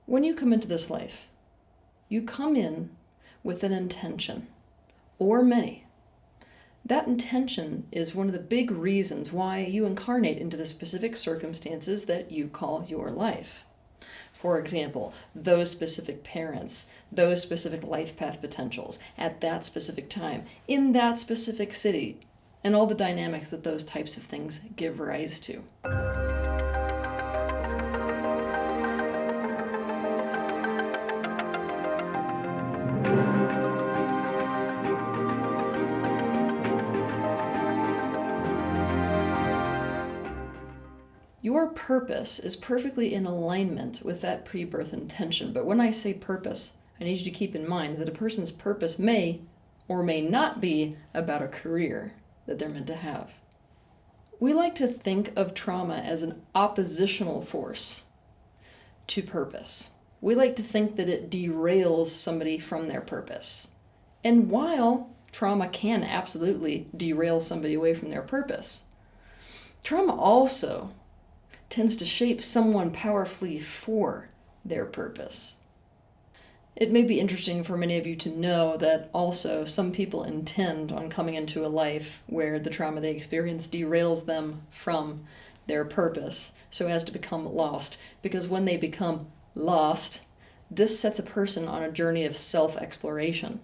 When you come into this life, you come in with an intention, or many. That intention is one of the big reasons why you incarnate into the specific circumstances that you call your life. For example, those specific parents, those specific life path potentials, at that specific time, in that specific city, and all the dynamics that those types of things give rise to. Your purpose is perfectly in alignment with that pre-birth intention. But when I say purpose, I need you to keep in mind that a person's purpose may or may not be about a career that they're meant to have. We like to think of trauma as an oppositional force to purpose. We like to think that it derails somebody from their purpose. And while trauma can absolutely derail somebody away from their purpose, trauma also tends to shape someone powerfully for their purpose. It may be interesting for many of you to know that also some people intend on coming into a life where the trauma they experience derails them from their purpose so as to become lost. Because when they become lost, this sets a person on a journey of self-exploration.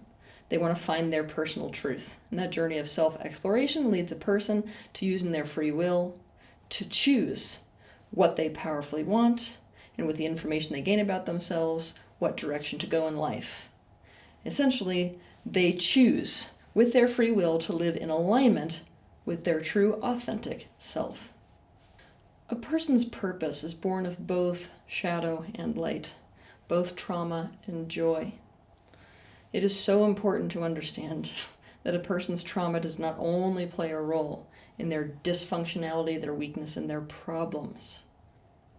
They want to find their personal truth. And that journey of self-exploration leads a person to using their free will to choose what they powerfully want, and with the information they gain about themselves, what direction to go in life. Essentially, they choose with their free will to live in alignment with their true, authentic self. A person's purpose is born of both shadow and light, both trauma and joy. It is so important to understand that a person's trauma does not only play a role in their dysfunctionality, their weakness, and their problems.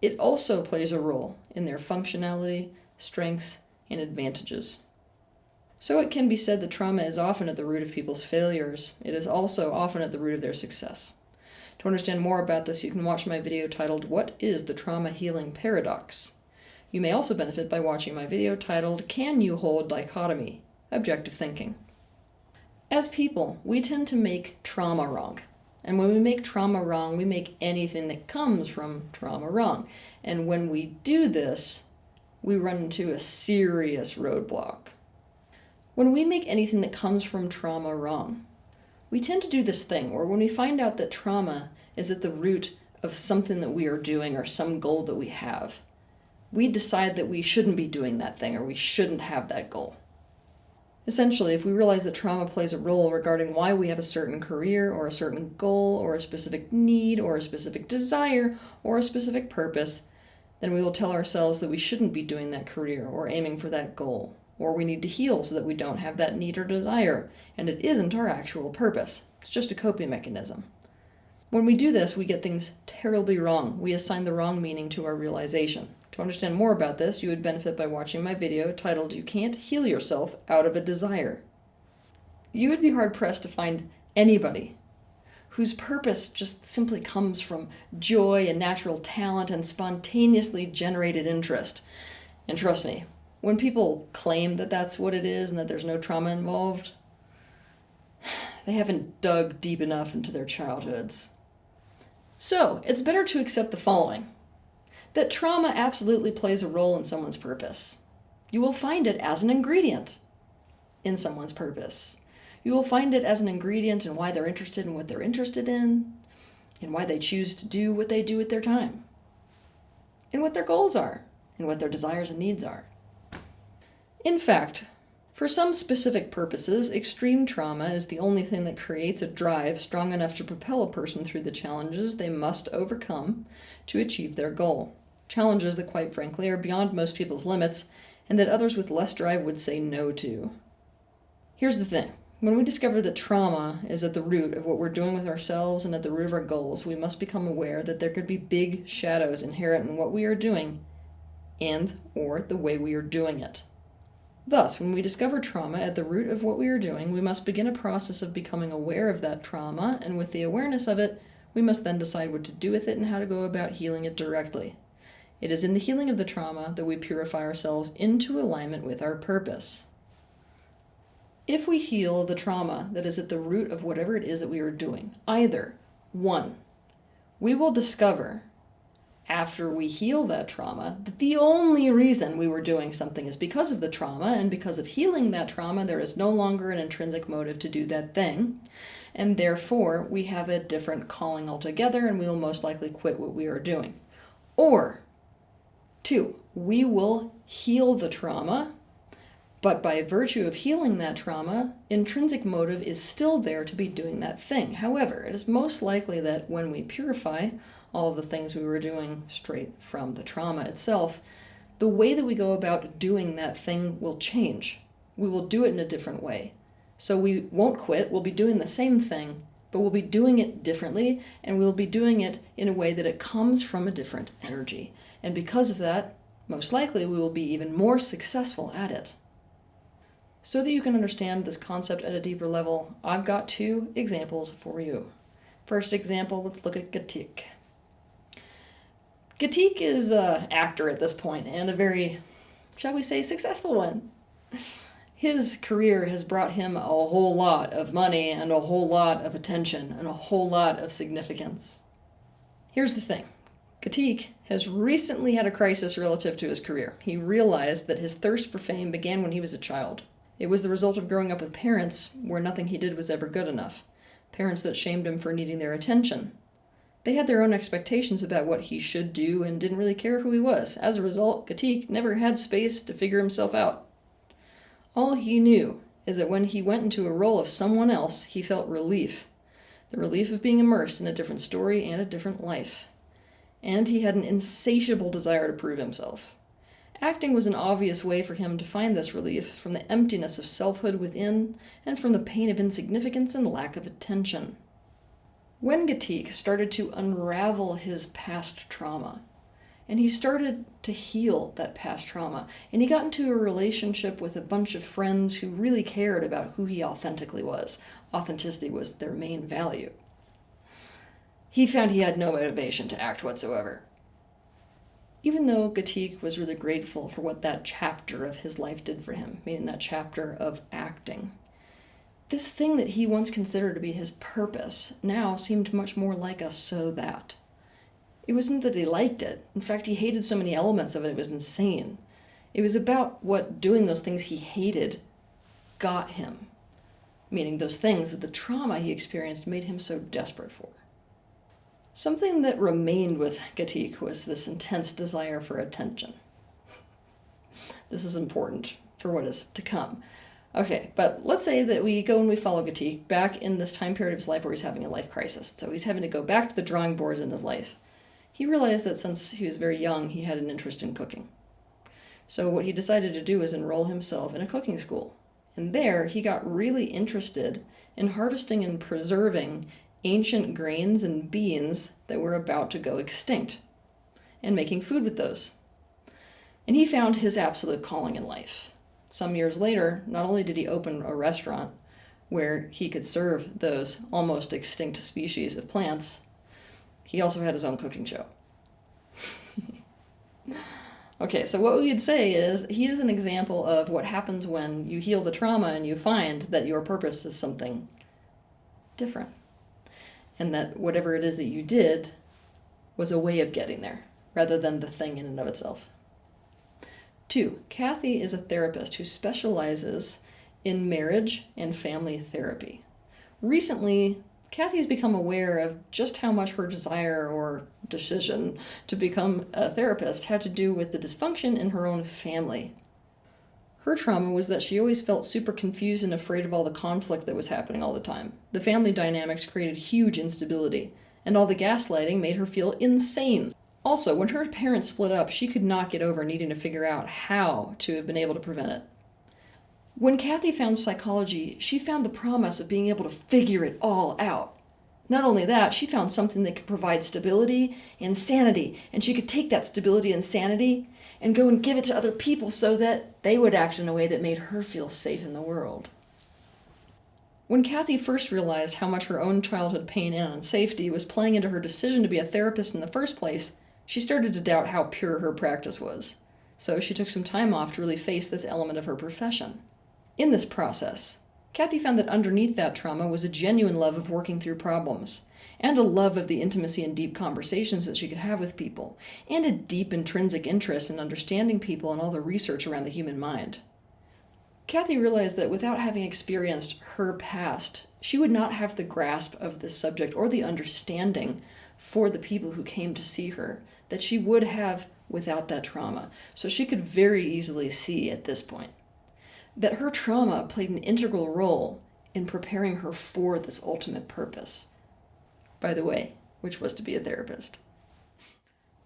It also plays a role in their functionality, strengths, and advantages. So it can be said that trauma is often at the root of people's failures. It is also often at the root of their success. To understand more about this, you can watch my video titled, "What is the Trauma Healing Paradox?" You may also benefit by watching my video titled, "Can You Hold Dichotomy? Objective Thinking." As people, we tend to make trauma wrong. And when we make trauma wrong, we make anything that comes from trauma wrong. And when we do this, we run into a serious roadblock. When we make anything that comes from trauma wrong, we tend to do this thing where when we find out that trauma is at the root of something that we are doing or some goal that we have, we decide that we shouldn't be doing that thing or we shouldn't have that goal. Essentially, if we realize that trauma plays a role regarding why we have a certain career or a certain goal or a specific need or a specific desire or a specific purpose, then we will tell ourselves that we shouldn't be doing that career or aiming for that goal, or we need to heal so that we don't have that need or desire, and it isn't our actual purpose. It's just a coping mechanism. When we do this, we get things terribly wrong. We assign the wrong meaning to our realization. To understand more about this, you would benefit by watching my video titled, "You Can't Heal Yourself Out of a Desire." You would be hard-pressed to find anybody whose purpose just simply comes from joy and natural talent and spontaneously generated interest. And trust me, when people claim that that's what it is and that there's no trauma involved, they haven't dug deep enough into their childhoods. So, it's better to accept the following: that trauma absolutely plays a role in someone's purpose. You will find it as an ingredient in someone's purpose. You will find it as an ingredient in why they're interested in what they're interested in, and why they choose to do what they do with their time, and what their goals are, and what their desires and needs are. In fact, for some specific purposes, extreme trauma is the only thing that creates a drive strong enough to propel a person through the challenges they must overcome to achieve their goal. Challenges that, quite frankly, are beyond most people's limits and that others with less drive would say no to. Here's the thing. When we discover that trauma is at the root of what we're doing with ourselves and at the root of our goals, we must become aware that there could be big shadows inherent in what we are doing and or the way we are doing it. Thus, when we discover trauma at the root of what we are doing, we must begin a process of becoming aware of that trauma, and with the awareness of it, we must then decide what to do with it and how to go about healing it directly. It is in the healing of the trauma that we purify ourselves into alignment with our purpose. If we heal the trauma that is at the root of whatever it is that we are doing, either, 1, we will discover after we heal that trauma that the only reason we were doing something is because of the trauma, and because of healing that trauma, there is no longer an intrinsic motive to do that thing, and therefore we have a different calling altogether, and we will most likely quit what we are doing. Or 2, we will heal the trauma, but by virtue of healing that trauma, intrinsic motive is still there to be doing that thing. However, it is most likely that when we purify all of the things we were doing straight from the trauma itself, the way that we go about doing that thing will change. We will do it in a different way. So we won't quit, we'll be doing the same thing, but we'll be doing it differently, and we'll be doing it in a way that it comes from a different energy. And because of that, most likely we will be even more successful at it. So that you can understand this concept at a deeper level, I've got 2 examples for you. First example, let's look at Gatik. Gatik is an actor at this point, and a very, shall we say, successful one. His career has brought him a whole lot of money and a whole lot of attention and a whole lot of significance. Here's the thing. Gatik has recently had a crisis relative to his career. He realized that his thirst for fame began when he was a child. It was the result of growing up with parents where nothing he did was ever good enough. Parents that shamed him for needing their attention. They had their own expectations about what he should do and didn't really care who he was. As a result, Gatik never had space to figure himself out. All he knew is that when he went into a role of someone else, he felt relief. The relief of being immersed in a different story and a different life. And he had an insatiable desire to prove himself. Acting was an obvious way for him to find this relief from the emptiness of selfhood within and from the pain of insignificance and lack of attention. When Gatik started to unravel his past trauma, and he started to heal that past trauma, and he got into a relationship with a bunch of friends who really cared about who he authentically was. Authenticity was their main value. He found he had no motivation to act whatsoever. Even though Gatik was really grateful for what that chapter of his life did for him, meaning that chapter of acting, this thing that he once considered to be his purpose now seemed much more like a so that. It wasn't that he liked it. In fact, he hated so many elements of it, it was insane. It was about what doing those things he hated got him, meaning those things that the trauma he experienced made him so desperate for. Something that remained with Gatik was this intense desire for attention. This is important for what is to come. Okay, but let's say that we go and we follow Gatik back in this time period of his life where he's having a life crisis. So he's having to go back to the drawing boards in his life. He realized that since he was very young, he had an interest in cooking. So what he decided to do was enroll himself in a cooking school. And there he got really interested in harvesting and preserving ancient grains and beans that were about to go extinct, and making food with those. And he found his absolute calling in life. Some years later, not only did he open a restaurant where he could serve those almost extinct species of plants, he also had his own cooking show. Okay, so what we would say is he is an example of what happens when you heal the trauma and you find that your purpose is something different. And that whatever it is that you did was a way of getting there, rather than the thing in and of itself. 2, Kathy is a therapist who specializes in marriage and family therapy. Recently, Kathy's become aware of just how much her desire or decision to become a therapist had to do with the dysfunction in her own family. Her trauma was that she always felt super confused and afraid of all the conflict that was happening all the time. The family dynamics created huge instability, and all the gaslighting made her feel insane. Also, when her parents split up, she could not get over needing to figure out how to have been able to prevent it. When Kathy found psychology, she found the promise of being able to figure it all out. Not only that, she found something that could provide stability and sanity, and she could take that stability and sanity and go and give it to other people so that they would act in a way that made her feel safe in the world. When Kathy first realized how much her own childhood pain and unsafety was playing into her decision to be a therapist in the first place, She started to doubt how pure her practice was, so she took some time off to really face this element of her profession. In this process, Kathy found that underneath that trauma was a genuine love of working through problems, and a love of the intimacy and deep conversations that she could have with people, and a deep intrinsic interest in understanding people and all the research around the human mind. Kathy realized that without having experienced her past, she would not have the grasp of this subject or the understanding for the people who came to see her that she would have without that trauma. So she could very easily see at this point that her trauma played an integral role in preparing her for this ultimate purpose. By the way, which was to be a therapist.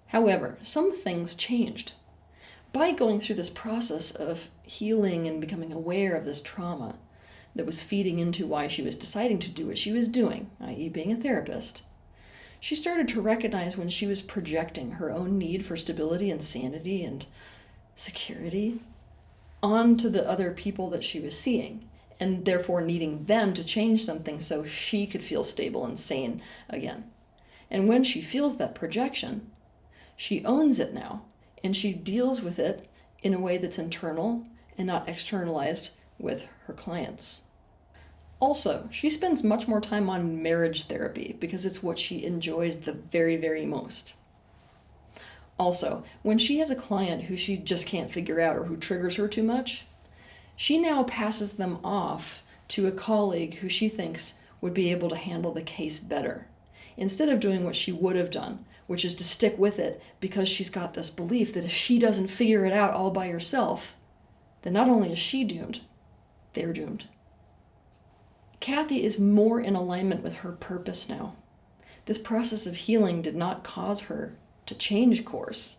However, some things changed. By going through this process of healing and becoming aware of this trauma that was feeding into why she was deciding to do what she was doing, i.e. being a therapist, she started to recognize when she was projecting her own need for stability and sanity and security onto the other people that she was seeing, and therefore needing them to change something so she could feel stable and sane again. And when she feels that projection, she owns it now, and she deals with it in a way that's internal and not externalized with her clients. Also, she spends much more time on marriage therapy because it's what she enjoys the very, very most. Also, when she has a client who she just can't figure out or who triggers her too much, she now passes them off to a colleague who she thinks would be able to handle the case better, instead of doing what she would have done, which is to stick with it because she's got this belief that if she doesn't figure it out all by herself, then not only is she doomed, they're doomed. Kathy is more in alignment with her purpose now. This process of healing did not cause her to change course.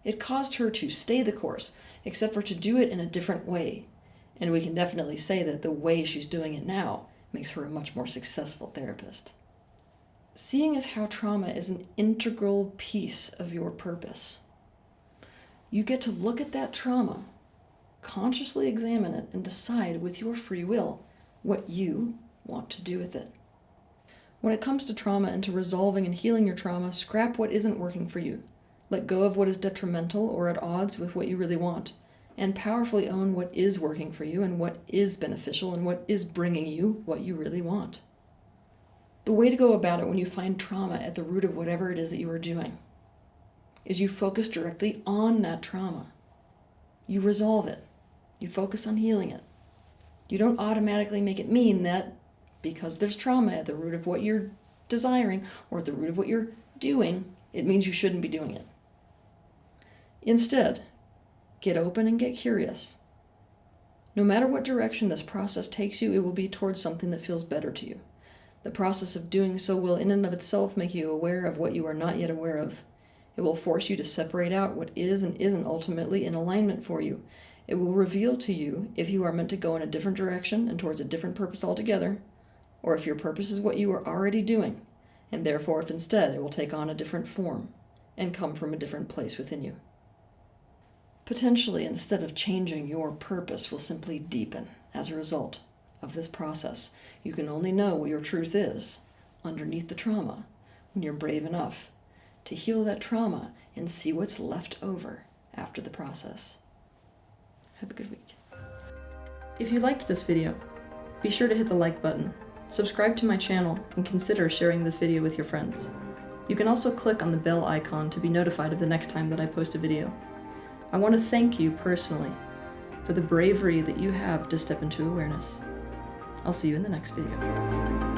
It caused her to stay the course, except for to do it in a different way. And we can definitely say that the way she's doing it now makes her a much more successful therapist. Seeing as how trauma is an integral piece of your purpose, you get to look at that trauma, consciously examine it, and decide with your free will what you want to do with it. When it comes to trauma and to resolving and healing your trauma, scrap what isn't working for you. Let go of what is detrimental or at odds with what you really want, and powerfully own what is working for you and what is beneficial and what is bringing you what you really want. The way to go about it when you find trauma at the root of whatever it is that you are doing is you focus directly on that trauma. You resolve it. You focus on healing it. You don't automatically make it mean that because there's trauma at the root of what you're desiring or at the root of what you're doing, it means you shouldn't be doing it. Instead, get open and get curious. No matter what direction this process takes you, it will be towards something that feels better to you. The process of doing so will in and of itself make you aware of what you are not yet aware of. It will force you to separate out what is and isn't ultimately in alignment for you. It will reveal to you if you are meant to go in a different direction and towards a different purpose altogether, or if your purpose is what you are already doing, and therefore if instead it will take on a different form and come from a different place within you. Potentially, instead of changing, your purpose will simply deepen as a result of this process. You can only know what your truth is underneath the trauma when you're brave enough to heal that trauma and see what's left over after the process. Have a good week. If you liked this video, be sure to hit the like button, subscribe to my channel, and consider sharing this video with your friends. You can also click on the bell icon to be notified of the next time that I post a video. I want to thank you personally for the bravery that you have to step into awareness. I'll see you in the next video.